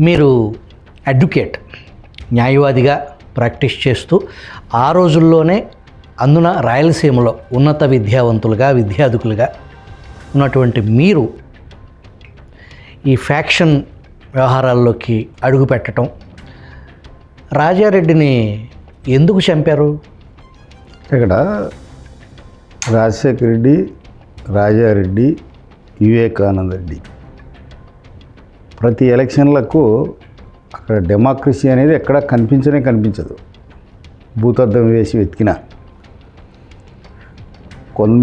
మీరు అడ్వకేట్, న్యాయవాదిగా ప్రాక్టీస్ చేస్తూ ఆ రోజుల్లోనే అందున రాయలసీమలో ఉన్నత విద్యావంతులుగా విద్యార్థులుగా ఉన్నటువంటి మీరు ఈ ఫ్యాక్షన్ వ్యవహారాల్లోకి అడుగు పెట్టడం, రాజారెడ్డిని ఎందుకు చంపారు? ఇక్కడ రాజశేఖర రెడ్డి, రాజారెడ్డి, వివేకానంద రెడ్డి ప్రతి ఎలక్షన్లకు అక్కడ డెమోక్రసీ అనేది ఎక్కడ కనిపించదు. భూతద్దం వేసి వెతికిన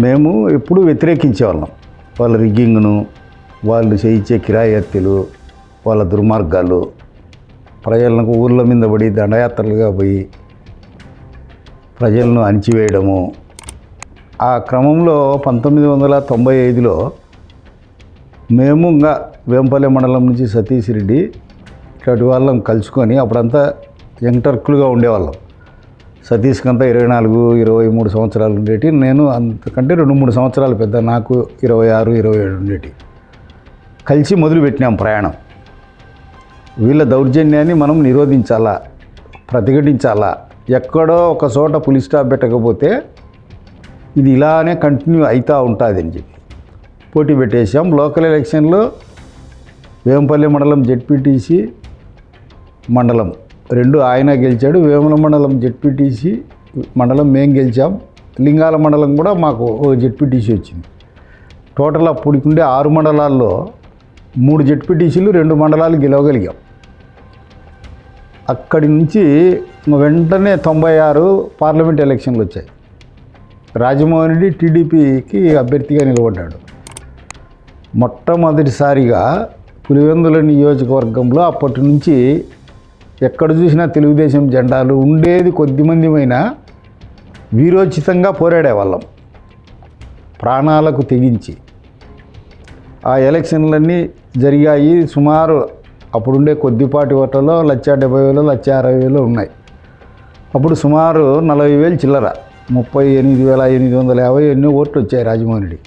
మేము ఎప్పుడూ వ్యతిరేకించేవాళ్ళం. వాళ్ళ రిగ్గింగ్ను, వాళ్ళు చేయించే కిరాయి హత్యలు, వాళ్ళ దుర్మార్గాలు, ప్రజలకు ఊర్ల మీద పడి దండయాత్రలుగా పోయి ప్రజలను అణిచివేయడము. ఆ క్రమంలో 1995లో మేము ఇంకా వేంపల్లె మండలం నుంచి సతీష్ రెడ్డి ఇట్లాంటి వాళ్ళం కలుసుకొని, అప్పుడంతా యంగ్ టర్కులుగా ఉండేవాళ్ళం. సతీష్కి అంతా 24-23 సంవత్సరాలు ఉండేటి, నేను అంతకంటే 2-3 సంవత్సరాలు పెద్ద, నాకు 26-27 ఉండేటి. కలిసి మొదలుపెట్టినాం ప్రయాణం. వీళ్ళ దౌర్జన్యాన్ని మనం నిరోధించాలా, ప్రతిఘటించాలా. ఎక్కడో ఒక చోట పులి స్టాప్ పెట్టకపోతే ఇది ఇలానే కంటిన్యూ అవుతూ ఉంటుంది అని చెప్పి పోటీ పెట్టేసాం. లోకల్ ఎలక్షన్లో వేంపల్లి మండలం జెడ్పీటీసీ మండలం 2 ఆయన గెలిచాడు. వేముల మండలం జెడ్పీటీసీ మండలం మేము గెలిచాం. లింగాల మండలం కూడా మాకు జెడ్పీటీసీ వచ్చింది. టోటల్ అప్పటికుండే 6 మండలాల్లో 3 జెడ్పీటీసీలు, 2 మండలాలు గెలవగలిగాం. అక్కడి నుంచి వెంటనే 96 పార్లమెంట్ ఎలక్షన్లు వచ్చాయి. రాజమోహన్ రెడ్డి టీడీపీకి అభ్యర్థిగా నిలబడ్డాడు. మొట్టమొదటిసారిగా పులివెందుల నియోజకవర్గంలో అప్పటి నుంచి ఎక్కడ చూసినా తెలుగుదేశం జెండాలు ఉండేది కొద్దిమందిమైనా వీరోచితంగా పోరాడేవాళ్ళం, ప్రాణాలకు తెగించి. ఆ ఎలక్షన్లన్నీ జరిగాయి. సుమారు అప్పుడుండే కొద్దిపాటి ఓట్లలో 1,70,000, 1,60,000 ఉన్నాయి. అప్పుడు సుమారు 40,000 చిల్లర, 38,850 ఎన్నో ఓట్లు వచ్చాయి రాజమోహన్ రెడ్డి.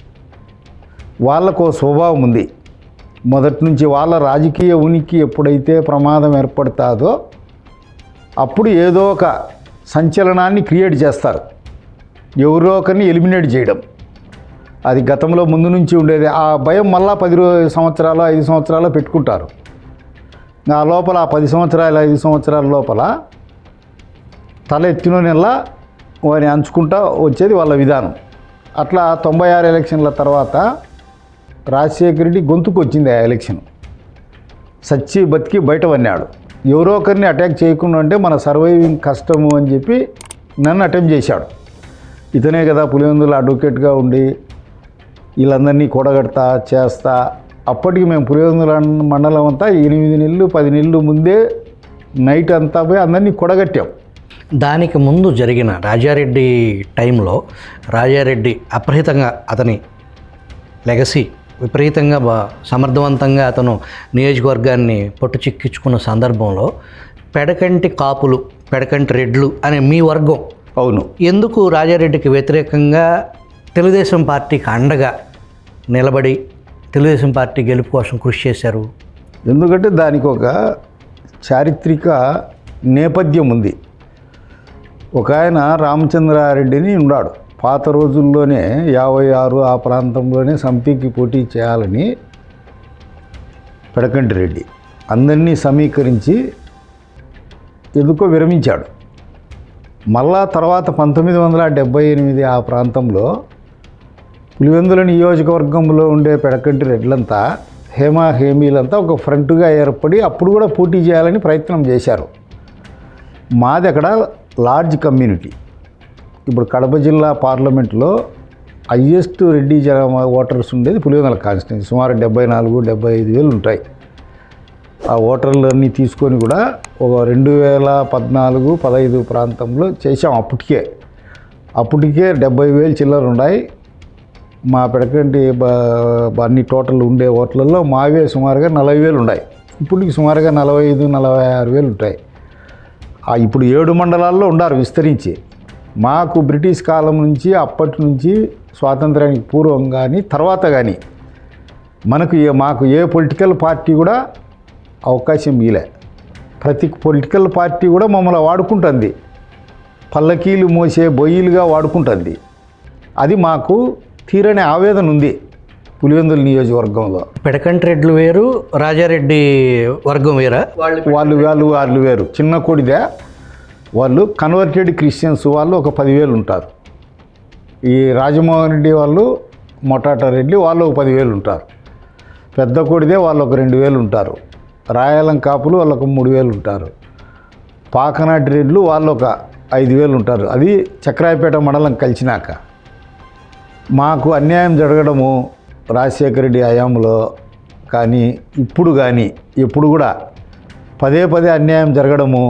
వాళ్ళకు స్వభావం ఉంది మొదటి నుంచి. వాళ్ళ రాజకీయ ఉనికి ఎప్పుడైతే ప్రమాదం ఏర్పడుతుందో అప్పుడు ఏదో ఒక సంచలనాన్ని క్రియేట్ చేస్తారు, ఎవరో ఒకరిని ఎలిమినేట్ చేయడం. అది గతంలో ముందు నుంచి ఉండేది. ఆ భయం మళ్ళా 10 సంవత్సరాలు 5 సంవత్సరాలు పెట్టుకుంటారు. ఆ లోపల ఆ 10 సంవత్సరాలు 5 సంవత్సరాల లోపల తల ఎత్తినోనెల్లా వారిని అంచుకుంటా వచ్చేది వాళ్ళ విధానం. అట్లా 96 ఎలక్షన్ల తర్వాత రాజశేఖర రెడ్డి గొంతుకు వచ్చింది ఆ ఎలక్షన్. సచ్చి బతికి బయట పన్నాడు. ఎవరో ఒకరిని అటాక్ చేయకుండా అంటే మన సర్వైవింగ్ కష్టము అని చెప్పి నన్ను అటెంప్ట్ చేశాడు. ఇతనే కదా పులివెందుల అడ్వకేట్గా ఉండి వీళ్ళందరినీ కూడగడతా చేస్తా. అప్పటికి మేము పులివెందుల మండలం అంతా 8 నెలలు 10 నెలలు ముందే నైట్ అంతా పోయి అందరినీ కూడగట్టాం. దానికి ముందు జరిగిన రాజారెడ్డి టైంలో రాజారెడ్డి అప్రహితంగా అతని లెగసీ విపరీతంగా సమర్థవంతంగా అతను నియోజకవర్గాన్ని పొట్టు చిక్కించుకున్న సందర్భంలో పెడకంటి కాపులు, పెడకంటి రెడ్లు అనే మీ వర్గం అవును ఎందుకు రాజారెడ్డికి వ్యతిరేకంగా తెలుగుదేశం పార్టీకి అండగా నిలబడి తెలుగుదేశం పార్టీ గెలుపు కోసం కృషి చేశారు? ఎందుకంటే దానికి ఒక చారిత్రక నేపథ్యం ఉంది. ఒక ఆయన రామచంద్రారెడ్డిని ఉన్నాడు. పాత రోజుల్లోనే 56 ఆ ప్రాంతంలోనే సమితికి పోటీ చేయాలని పెడకంటి రెడ్డి అందరినీ సమీకరించి ఎందుకో విరమించాడు. మళ్ళా తర్వాత 1978 ఆ ప్రాంతంలో పులివెందుల నియోజకవర్గంలో ఉండే పెడకంటి రెడ్లంతా హేమీలంతా ఒక ఫ్రంట్గా ఏర్పడి అప్పుడు కూడా పోటీ చేయాలని ప్రయత్నం చేశారు. మాది అక్కడ లార్జ్ కమ్యూనిటీ. ఇప్పుడు కడప జిల్లా పార్లమెంట్లో హయ్యెస్ట్ రెడ్డి ఓటర్స్ ఉండేది పులివెందుల కాన్స్టిట్యూన్సీ. సుమారు 74-75 వేలు ఉంటాయి. ఆ ఓటర్లన్నీ తీసుకొని కూడా ఒక 2014-15 ప్రాంతంలో చేసాం. అప్పటికే 70,000 చిల్లర ఉన్నాయి. మా పెడకంటి అన్ని టోటల్ ఉండే ఓట్లలో మావే సుమారుగా 40,000 ఉన్నాయి. ఇప్పటికి సుమారుగా 45-46 వేలు ఉంటాయి. ఇప్పుడు 7 మండలాల్లో ఉండారు విస్తరించి. మాకు బ్రిటిష్ కాలం నుంచి అప్పటి నుంచి స్వాతంత్రానికి పూర్వం కానీ తర్వాత కానీ మాకు ఏ పొలిటికల్ పార్టీ కూడా అవకాశం ఇలే. ప్రతి పొలిటికల్ పార్టీ కూడా మమ్మల్ని వాడుకుంటుంది, పల్లకీలు మోసే బొయ్యిలుగా వాడుకుంటుంది. అది మాకు తీరని ఆవేదన ఉంది పులివెందుల నియోజకవర్గంలో. పెడకంటి రెడ్లు వేరు, రాజారెడ్డి వర్గం వేరా? వాళ్ళు వేరు. చిన్న కొడిదే వాళ్ళు కన్వర్టెడ్ క్రిస్టియన్స్ వాళ్ళు ఒక 10,000 ఉంటారు. ఈ రాజమోహన్ రెడ్డి వాళ్ళు, మొటాట రెడ్డి వాళ్ళు ఒక 10,000 ఉంటారు. పెద్ద కొడిదే వాళ్ళు ఒక 2,000 ఉంటారు. రాయలం కాపులు వాళ్ళు ఒక 3,000 ఉంటారు. పాకనాటి రెడ్లు వాళ్ళు ఒక 5,000 ఉంటారు. అది చక్రాయపేట మండలం కలిసినాక. మాకు అన్యాయం జరగడము రాజశేఖర రెడ్డి హయాంలో కానీ ఇప్పుడు కానీ ఎప్పుడు కూడా పదే అన్యాయం జరగడము,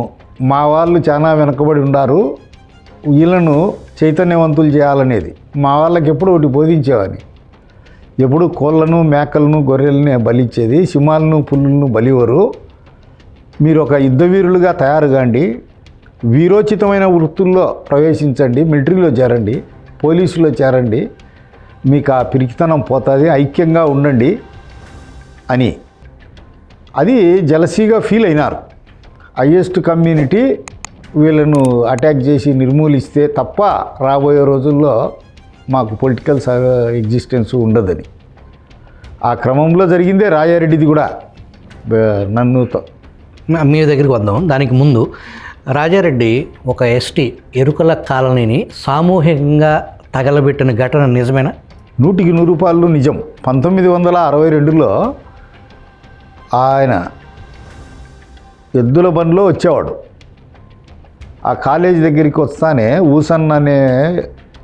మా వాళ్ళు చాలా వెనకబడి ఉన్నారు, వీళ్ళను చైతన్యవంతులు చేయాలనేది మా వాళ్ళకి ఎప్పుడు ఒకటి బోధించేవాని. ఎప్పుడు కోళ్ళను, మేకలను, గొర్రెలని బలిచ్చేది, సింహాలను, పుల్లులను బలివరు. మీరు ఒక యుద్ధవీరులుగా తయారు కాండి, వీరోచితమైన వృత్తుల్లో ప్రవేశించండి, మిలిటరీలో చేరండి, పోలీసులో చేరండి, మీకు ఆ పిరికితనం పోతుంది, ఐక్యంగా ఉండండి అని. అది జలసీగా ఫీల్ అయినారు. హైయెస్ట్ కమ్యూనిటీ వీళ్ళను అటాక్ చేసి నిర్మూలిస్తే తప్ప రాబోయే రోజుల్లో మాకు పొలిటికల్ ఎగ్జిస్టెన్స్ ఉండదని. ఆ క్రమంలో జరిగిందే రాజారెడ్డిది కూడా. నన్నుతో మీ దగ్గరికి వద్దాం. దానికి ముందు రాజారెడ్డి ఒక ఎస్టీ ఎరుకల కాలనీని సామూహికంగా తగలబెట్టిన ఘటన నిజమేనా? 100% నిజం. 1962లో ఆయన ఎద్దుల బండిలో వచ్చేవాడు. ఆ కాలేజీ దగ్గరికి వస్తానే ఊసన్ అనే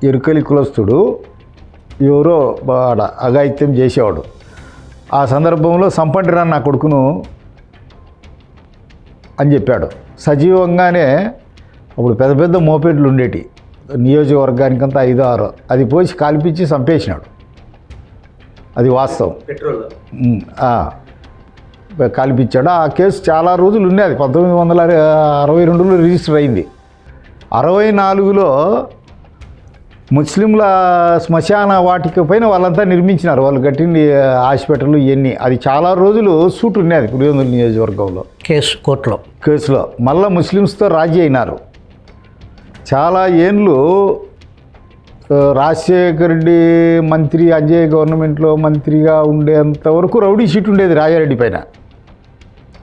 ఎరుకలి కులస్తుడు ఎవరో అఘాయిత్యం చేసేవాడు. ఆ సందర్భంలో సంపండిరా నా కొడుకును అని చెప్పాడు. సజీవంగానే అప్పుడు పెద్ద మోపెడ్లు ఉండేటి నియోజకవర్గానికంతా 5-6, అది పోసి కాల్పించి చంపేసినాడు. అది వాస్తవం. కాల్పించాడు. ఆ కేసు చాలా రోజులు ఉండేది. 1962లో రిజిస్టర్ అయింది. 64లో ముస్లింల శ్మశాన వాటిక పైన వాళ్ళంతా నిర్మించినారు. వాళ్ళు కట్టింది హాస్పిటల్ ఇవన్నీ. అది చాలా రోజులు సూట్ ఉన్నది పులివెందుల నియోజకవర్గంలో కేసులో. మళ్ళీ ముస్లిమ్స్తో రాజీ అయినారు. చాలా ఏండ్లు రాజశేఖర రెడ్డి మంత్రి, అజయ్ గవర్నమెంట్లో మంత్రిగా ఉండేంత వరకు రౌడీ షీట్ ఉండేది రాజారెడ్డి పైన.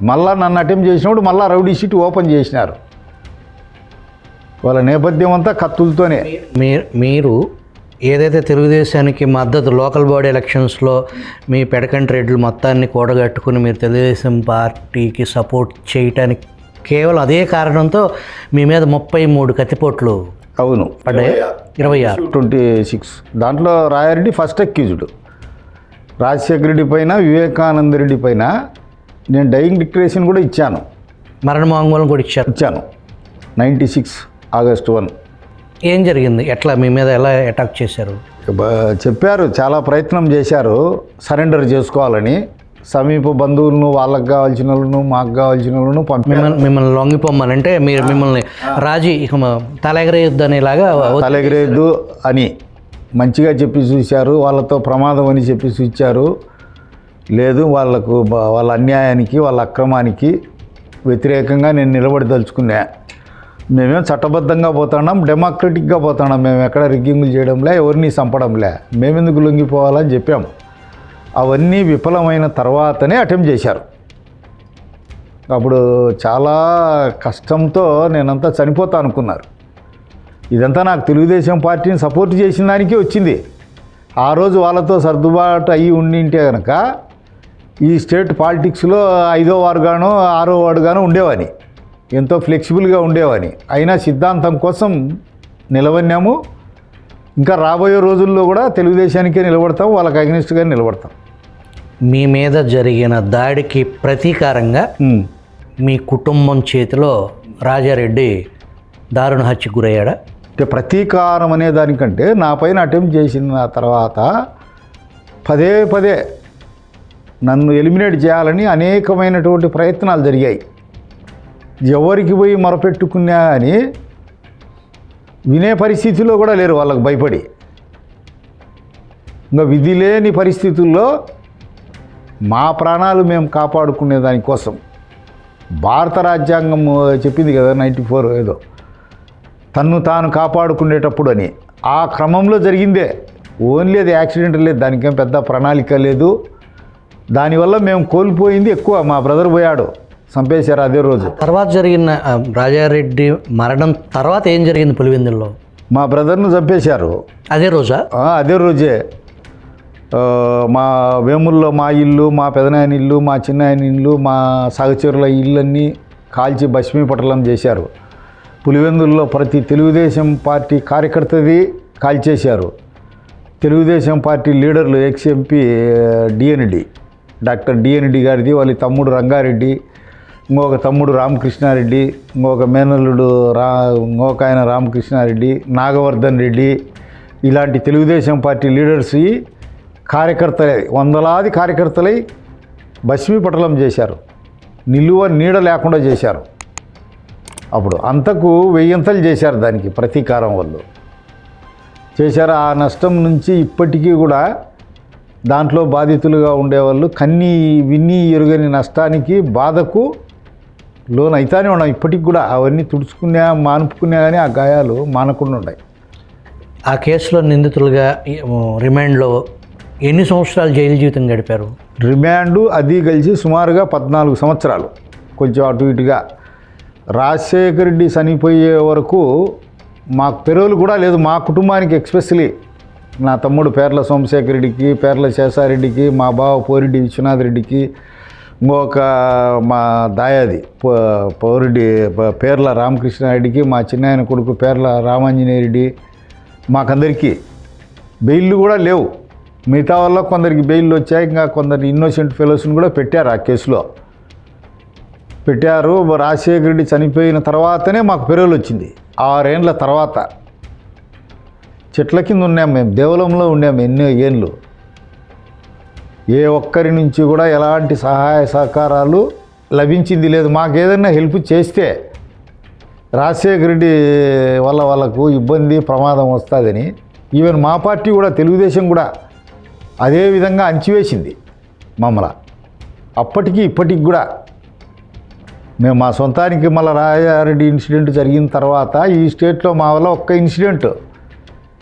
మళ్ళా నన్ను అటెంప్ట్ చేసినప్పుడు మళ్ళీ రౌడీ షీట్ ఓపెన్ చేసినారు. వాళ్ళ నేపథ్యం అంతా కత్తులతోనే. మీరు ఏదైతే తెలుగుదేశానికి మద్దతు లోకల్ బాడీ ఎలక్షన్స్లో మీ పెడకంటి రెడ్లు మొత్తాన్ని కూడగట్టుకుని మీరు తెలుగుదేశం పార్టీకి సపోర్ట్ చేయటానికి కేవలం అదే కారణంతో మీ మీద 33 కత్తిపోట్లు అవును పడ్డాయి. 26 దాంట్లో రాయారెడ్డి ఫస్ట్ అక్యూజ్డ్. రాజశేఖర రెడ్డి పైన, వివేకానంద రెడ్డి పైన నేను డైయింగ్ డిక్లరేషన్ కూడా ఇచ్చాను. మరణ వాంగ్మూలం కూడా ఇచ్చాను 96 ఆగస్టు 1. ఏం జరిగింది? ఎట్లా మీ మీద ఎలా అటాక్ చేశారు? చెప్పారు, చాలా ప్రయత్నం చేశారు సరెండర్ చేసుకోవాలని. సమీప బంధువులను, వాళ్ళకు కావాల్సిన వాళ్ళను, మాకు కావాల్సిన వాళ్ళను మిమ్మల్ని లొంగిపోమ్మనంటే మీరు మిమ్మల్ని రాజీ ఇక తలెగరేయొద్దు అనేలాగా తలెగరేయద్దు అని మంచిగా చెప్పి చూశారు. వాళ్ళతో ప్రమాదం అని చెప్పి చూచారు. లేదు, వాళ్ళకు వాళ్ళ అన్యాయానికి, వాళ్ళ అక్రమానికి వ్యతిరేకంగా నేను నిలబడదలుచుకున్నా. మేమేం చట్టబద్ధంగా పోతున్నాం, డెమోక్రటిక్గా పోతున్నాం. మేము ఎక్కడ రిగ్గింగులు చేయడంలే, ఎవరిని చంపడంలే. మేమెందుకు లొంగిపోవాలని చెప్పాము. అవన్నీ విఫలమైన తర్వాతనే అటెంప్ట్ చేశారు. అప్పుడు చాలా కష్టంతో నేనంతా చనిపోతా అనుకున్నారు. ఇదంతా నాకు తెలుగుదేశం పార్టీని సపోర్ట్ చేసిన దానికే వచ్చింది. ఆ రోజు వాళ్ళతో సర్దుబాటు అయ్యి ఉండింటే కనుక ఈ స్టేట్ పాలిటిక్స్లో 5వ వార్డుగానో 6వ వార్డుగానో ఉండేవాని, ఎంతో ఫ్లెక్సిబుల్గా ఉండేవాని. అయినా సిద్ధాంతం కోసం నిలబడినాము. ఇంకా రాబోయే రోజుల్లో కూడా తెలుగుదేశానికే నిలబడతాం, వాళ్ళకి అగ్నిస్ట్గా నిలబడతాం. మీ మీద జరిగిన దాడికి ప్రతీకారంగా మీ కుటుంబం చేతిలో రాజారెడ్డి దారుణ హత్యకు గురయ్యాడా? అంటే ప్రతీకారం అనే దానికంటే నా పైన అటెంప్ట్ చేసిన తర్వాత పదే నన్ను ఎలిమినేట్ చేయాలని అనేకమైనటువంటి ప్రయత్నాలు జరిగాయి. ఎవరికి పోయి మొరపెట్టుకున్నా అని వినే పరిస్థితిలో కూడా లేరు, వాళ్ళకు భయపడి. ఇంకా విధి లేని పరిస్థితుల్లో మా ప్రాణాలు మేము కాపాడుకునే దానికోసం భారత రాజ్యాంగం చెప్పింది కదా 94 ఏదో తన్ను తాను కాపాడుకునేటప్పుడు అని. ఆ క్రమంలో జరిగిందే, ఓన్లీ అది యాక్సిడెంట్ లేదు, దానికేం పెద్ద ప్రణాళిక లేదు. దానివల్ల మేము కోల్పోయింది ఎక్కువ. మా బ్రదర్ పోయాడు, చంపేశారు అదే రోజు. తర్వాత జరిగిన రాజారెడ్డి మరణం తర్వాత ఏం జరిగింది పులివెందుల్లో? మా బ్రదర్ను చంపేశారు అదే రోజా? అదే రోజే. మా వేముల్లో మా ఇల్లు, మా పెదనాయన ఇల్లు, మా చిన్నాయన ఇల్లు, మా సహచరుల ఇళ్ళన్నీ కాల్చి భస్మీపటలం చేశారు. పులివెందుల్లో ప్రతి తెలుగుదేశం పార్టీ కార్యకర్తది కాల్చేశారు. తెలుగుదేశం పార్టీ లీడర్లు ఎక్స్-ఎంపీ డిఎన్డి డాక్టర్ డిఎన్డి గారిది, వాళ్ళ తమ్ముడు రంగారెడ్డి, ఇంకొక తమ్ముడు రామకృష్ణారెడ్డి, ఇంకొక మేనల్లుడు ఇంకొక ఆయన రామకృష్ణారెడ్డి, నాగవర్ధన్ రెడ్డి, ఇలాంటి తెలుగుదేశం పార్టీ లీడర్స్ కార్యకర్తలై, వందలాది కార్యకర్తలై భస్మీపటలం చేశారు. నిలువ నీడ లేకుండా చేశారు. అప్పుడు అంతకు 1000 చేశారు. దానికి ప్రతీకారం వాళ్ళు చేశారు. ఆ నష్టం నుంచి ఇప్పటికీ కూడా దాంట్లో బాధితులుగా ఉండేవాళ్ళు కన్నీ విన్నీ ఎరుగని నష్టానికి బాధకు లోన్ అయితేనే ఉన్నాం. ఇప్పటికి కూడా అవన్నీ తుడుచుకున్నా మానుపుకున్నా కానీ ఆ గాయాలు మానకుండా ఉన్నాయి. ఆ కేసులో నిందితులుగా రిమాండ్లో ఎన్ని సంవత్సరాలు జైలు జీవితం గడిపారు? రిమాండు అది కలిసి సుమారుగా 14 సంవత్సరాలు, కొంచెం అటు ఇటుగా. రాజశేఖర రెడ్డి చనిపోయే వరకు మాకు పెరోలు కూడా లేదు. మా కుటుంబానికి ఎక్స్పెషలీ నా తమ్ముడు పేర్ల సోమశేఖర రెడ్డికి, పేర్ల శేషారెడ్డికి, మా బావ పోరెడ్డి విశ్వనాథ్ రెడ్డికి, ఇంకొక మా దాయాది పోరెడ్డి పేర్ల రామకృష్ణారెడ్డికి, మా చిన్నాయన కొడుకు పేర్ల రామాంజనేయ రెడ్డి, మాకందరికీ బెయిల్లు కూడా లేవు. మిగతా వల్ల కొందరికి బెయిల్లు వచ్చాయి. ఇంకా కొందరు ఇన్నోసెంట్ ఫెలోస్ని కూడా పెట్టారు ఆ కేసులో పెట్టారు. రాజశేఖర రెడ్డి చనిపోయిన తర్వాతనే మాకు పెరోల్ వచ్చింది. 6 ఏళ్ళ తర్వాత. చెట్ల కింద ఉన్నాం మేము, దేవలంలో ఉన్నాం ఎన్నో ఏళ్ళు. ఏ ఒక్కరి నుంచి కూడా ఎలాంటి సహాయ సహకారాలు లభించింది లేదు. మాకు ఏదైనా హెల్ప్ చేస్తే రాజశేఖర రెడ్డి వల్ల వాళ్ళకు ఇబ్బంది ప్రమాదం వస్తుందని ఈవెన్ మా పార్టీ కూడా, తెలుగుదేశం కూడా అదే విధంగా అంచివేసింది మమ్మల్ని. అప్పటికి ఇప్పటికి కూడా మేము మా సొంతానికి మళ్ళీ రాజారెడ్డి ఇన్సిడెంట్ జరిగిన తర్వాత ఈ స్టేట్లో మా వల్ల ఒక్క ఇన్సిడెంట్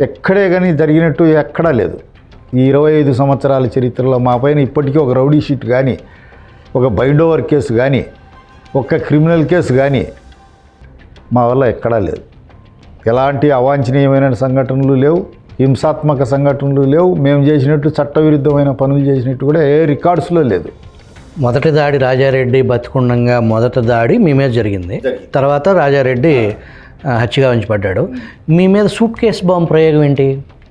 ఎక్కడే కానీ జరిగినట్టు ఎక్కడా లేదు. ఈ 25 సంవత్సరాల చరిత్రలో మా పైన ఇప్పటికీ ఒక రౌడీ షీట్ కానీ, ఒక బైండ్ ఓవర్ కేసు కానీ, ఒక క్రిమినల్ కేసు కానీ మా వల్ల ఎక్కడా లేదు. ఎలాంటి అవాంఛనీయమైన సంఘటనలు లేవు, హింసాత్మక సంఘటనలు లేవు. మేము చేసినట్టు చట్టవిరుద్ధమైన పనులు చేసినట్టు కూడా ఏ రికార్డ్స్లో లేదు. మొదటి దాడి రాజారెడ్డి బతికుండంగా మొదటి దాడి మీ మీద జరిగింది. తర్వాత రాజారెడ్డి హత్యగా ఉంచబడ్డాడు. మీ మీద సూట్ కేసు బాంబు ప్రయోగం ఏంటి?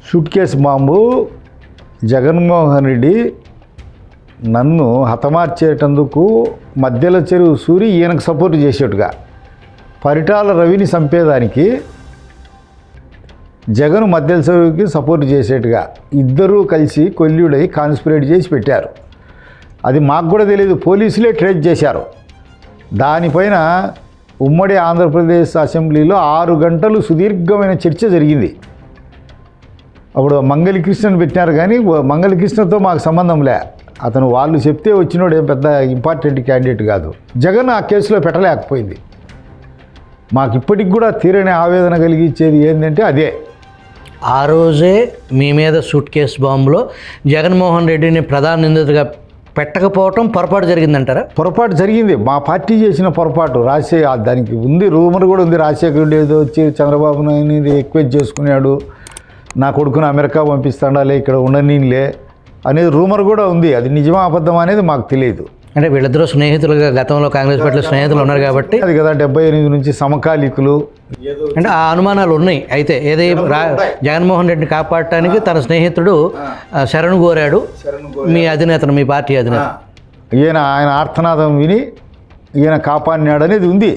Suit case bomb Jaganmohan Reddy నన్ను హతమార్చేటందుకు మధ్యలో చెరువు సూరి ఈయనకు సపోర్ట్ చేసేట్టుగా, పరిటాల రవిని చంపేదానికి జగన్ మధ్యల చెరువుకి సపోర్ట్ చేసేట్టుగా ఇద్దరూ కలిసి కొల్లుడై కాన్స్పిరేట్ చేసి పెట్టారు. అది మాకు కూడా తెలియదు, పోలీసులే ట్రేస్ చేశారు. దానిపైన ఉమ్మడి ఆంధ్రప్రదేశ్ అసెంబ్లీలో 6 గంటలు సుదీర్ఘమైన చర్చ జరిగింది. అప్పుడు మంగళకృష్ణని పెట్టినారు, కానీ మంగళకృష్ణతో మాకు సంబంధం లే. అతను వాళ్ళు చెప్తే వచ్చినోడు ఏం పెద్ద ఇంపార్టెంట్ క్యాండిడేట్ కాదు. జగన్ ఆ కేసులో పెట్టలేకపోయింది. మాకు ఇప్పటికి కూడా తీరని ఆవేదన కలిగించేది ఏంటంటే అదే. ఆ రోజే మీ మీద సూట్ కేసు బాంబులో జగన్మోహన్ రెడ్డిని ప్రధాన నిందితుడిగా పెట్టకపోవటం పొరపాటు జరిగిందంటారా? పొరపాటు జరిగింది, మా పార్టీ చేసిన పొరపాటు. దానికి ఉంది, రూమర్ కూడా ఉంది. రాజశేఖర రెడ్డి ఏదో వచ్చి చంద్రబాబు నాయుడిని రిక్వెస్ట్ చేసుకున్నాడు, నా కొడుకుని అమెరికా పంపిస్తాడాలే, ఇక్కడ ఉండనీలే అనేది రూమర్ కూడా ఉంది. అది నిజమా అబద్ధమా అనేది మాకు తెలియదు. అంటే వీళ్ళిద్దరూ స్నేహితులుగా గతంలో కాంగ్రెస్ పార్టీలో స్నేహితులు ఉన్నారు కాబట్టి అది కదా 78 నుంచి సమకాలీకులు. అంటే ఆ అనుమానాలు ఉన్నాయి. అయితే ఏది జగన్మోహన్ రెడ్డిని కాపాడటానికి తన స్నేహితుడు శరణు కోరాడు మీ అధినేతను, మీ పార్టీ అధినేత. ఆయన ఆర్తనాదం విని ఈయన కాపాడినాడు అనేది ఉంది.